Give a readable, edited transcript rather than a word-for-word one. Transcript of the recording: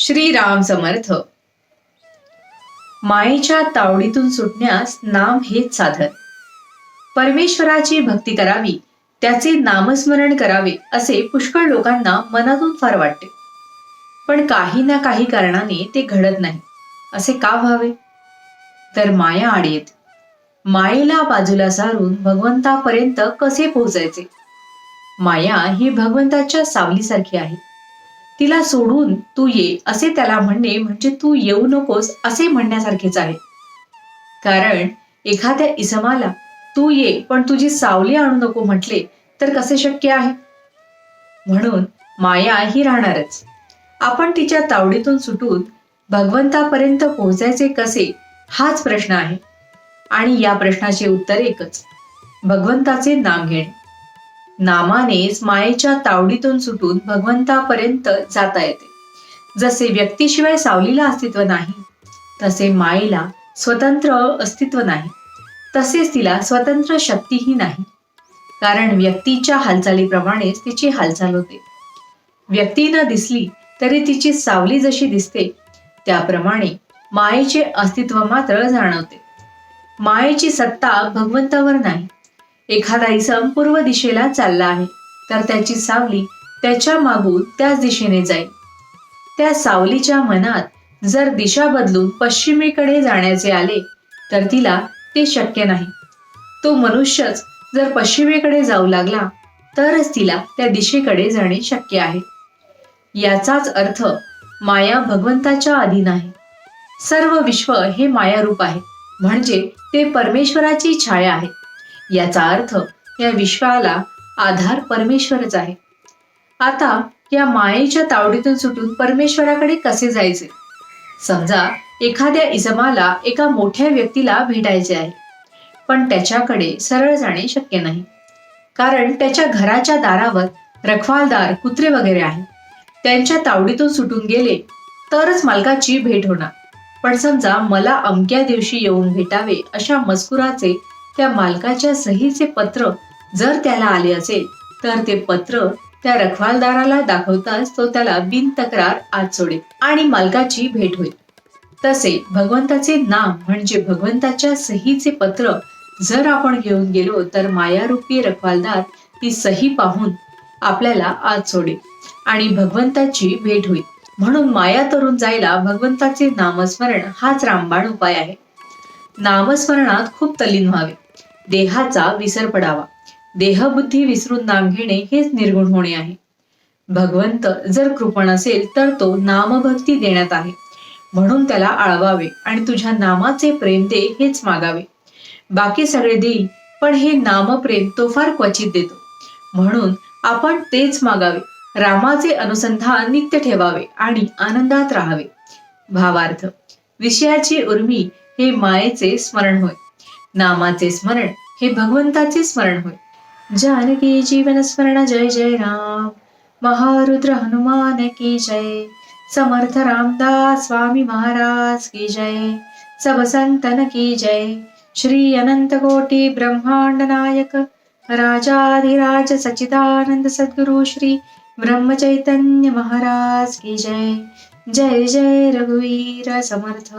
श्रीराम समर्थ. मायेच्या तावडीतून सुटण्यास नाम हेच साधन. परमेश्वराची भक्ती करावी, त्याचे नामस्मरण करावे असे पुष्कळ लोकांना मनातून फार वाटते. पण काही ना काही कारणाने ते घडत नाही. असे का व्हावे? तर माया आड येते. मायेला बाजूला सारून भगवंतापर्यंत कसे पोहोचायचे? माया ही भगवंताच्या सावलीसारखी आहे. तिला सोडून तू ये असे त्याला म्हणणे म्हणजे तू येऊ नकोस असे म्हणण्यासारखेच आहे. कारण एखाद्या इसमाला तू ये पण तुझी सावली आणू नको म्हटले तर कसे शक्य आहे? म्हणून माया ही राहणारच. आपण तिच्या तावडीतून सुटून भगवंतापर्यंत पोहोचायचे कसे हाच प्रश्न आहे. आणि या प्रश्नाचे उत्तर एकच, भगवंताचे नाम घेणे. नामानेच मायेच्या तावडीतून सुटून भगवंतापर्यंत जाता येते. जसे व्यक्तीशिवाय सावलीला अस्तित्व नाही, तसे मायेला स्वतंत्र अस्तित्व नाही. तसेच तिला स्वतंत्र शक्तीही नाही. कारण व्यक्तीच्या हालचालीप्रमाणेच तिची हालचाल होते. व्यक्ती न दिसली तरी तिची सावली जशी दिसते, त्याप्रमाणे मायेचे अस्तित्व मात्र जाणवते. मायेची सत्ता भगवंतावर नाही. एखादा इसम पूर्व दिशेला चालला आहे तर त्याची सावली त्याच्या मागून त्याच दिशेने जाईल. त्या सावलीच्या मनात जर दिशा बदलून पश्चिमेकडे जाण्याचे आले तर तिला ते शक्य नाही. तो मनुष्यच जर पश्चिमेकडे जाऊ लागला तरच तिला त्या दिशेकडे जाणे शक्य आहे. याचाच अर्थ माया भगवंताच्या अधीन आहे. सर्व विश्व हे मायारूप आहे, म्हणजे ते परमेश्वराची छाया आहे. याचा अर्थ या विश्वाला आधार परमेश्वरच आहे. आता या मायेच्या तावडीतून सुटून परमेश्वराकडे कसे जायचे? समजा एखाद्या इसमाला एका मोठ्या व्यक्तीला भेटायचे आहे, पण त्याच्याकडे सरळ जाणे शक्य नाही. कारण त्याच्या घराच्या दारावर रखवालदार, कुत्रे वगैरे आहे. त्यांच्या तावडीतून सुटून गेले तरच मालकाची भेट होणार. पण समजा मला अमक्या दिवशी येऊन भेटावे अशा मजकुराचे त्या मालकाच्या सहीचे पत्र जर त्याला आले असेल तर ते पत्र त्या रखवालदाराला दाखवताच तो त्याला बिनतक्रार आत सोडेल आणि मालकाची भेट होईल. तसे भगवंताचे नाम म्हणजे भगवंताच्या सहीचे पत्र जर आपण घेऊन गेलो तर मायारूपी रखवालदार ती सही पाहून आपल्याला आत सोडेल आणि भगवंताची भेट होईल. म्हणून माया तरून जायला भगवंताचे नामस्मरण हाच रामबाण उपाय आहे. नामस्मरणात खूप तल्लीन व्हावे. देहाचा विसर पडावा. देहबुद्धी विसरून नाम घेणे हेच निर्गुण होणे आहे. भगवंत जर कृपण असेल तर तो नामभक्ती देण्यात आहे, म्हणून त्याला आळवावे आणि तुझ्या नामाचे प्रेम दे हेच मागावे. बाकी सगळे देईल, पण हे नामप्रेम तो फार क्वचित देतो, म्हणून आपण तेच मागावे. रामाचे अनुसंधान नित्य ठेवावे आणि आनंदात राहावे. भावार्थ, विषयाची उर्मी हे मायेचे स्मरण होय. नामाचे स्मरण हे भगवंताचे स्मरण होय. जानकी जीवन स्मरण जय जय राम. महारुद्र हनुमान की जय. समर्थ रामदास स्वामी महाराज की जय. सब संतन की जय. श्री अनंत कोटि ब्रह्मांड नायक राजाधिराज सच्चिदानंद सद्गुरु श्री ब्रह्म चैतन्य महाराज की जय. जय जय रघुवीर समर्थ.